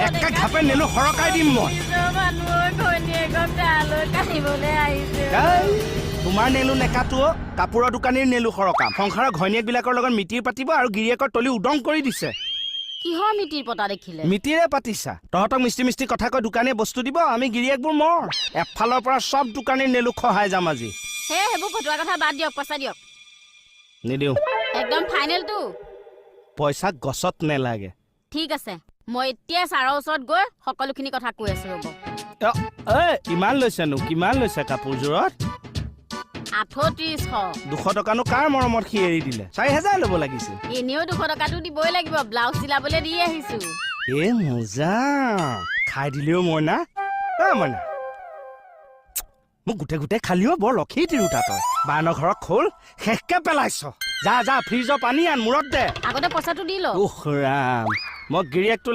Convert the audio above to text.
একে ঘাপে নেলু হৰকাই দিম মই তোমাৰ নেলু নেকাটো কাপোৰৰ দোকানীৰ নেলু সৰকাম সংসাৰৰ ঘৈণীয়েকবিলাকৰ লগত মিতিৰ পাতিব আৰু গিৰিয়েকৰ তলি উদং কৰি দিছে কিহৰ মিতিৰ পতা দেখিলে মিতিৰে পাতিছা তহঁতক মিষ্টি কথা কৈ দোকানীয়ে বস্তু দিব আমি গিৰিয়েকবোৰ মৰ এফালৰ পৰা সব দোকানীৰ নেলু খহাই যাম আজি হে হেবু ফটোৱা কথা বাদ দিয়ক পইচা দিয়ক নিদিওঁ একদম ফাইনেল টু পইচা গছত নেলাগে ঠিক আছে মই এতিয়া ছাৰৰ ওচৰত গৈ সকলোখিনি কথা কৈ আছো ৰ'ব কিমান লৈছে কাপোৰযোৰত 3800 200 টকানো কাৰ মৰমত সি এৰি দিলে 4000 ল'ব লাগিছিল এনেও 200 টকাটো দিবই লাগিব ব্লাউজ চিলাবলৈ দি আহিছো মজা খাই দিলেও মই না মইনা মোক গোটেই খালিও বৰ লক্ষী তিৰোতা তই বানৰ ঘৰত খোল শেষকে পেলাইছ যা ফ্ৰিজৰ পানী আন মূৰত দে আগতে পইচাটো দি ল ৰাম মই গিৰিয়েকটো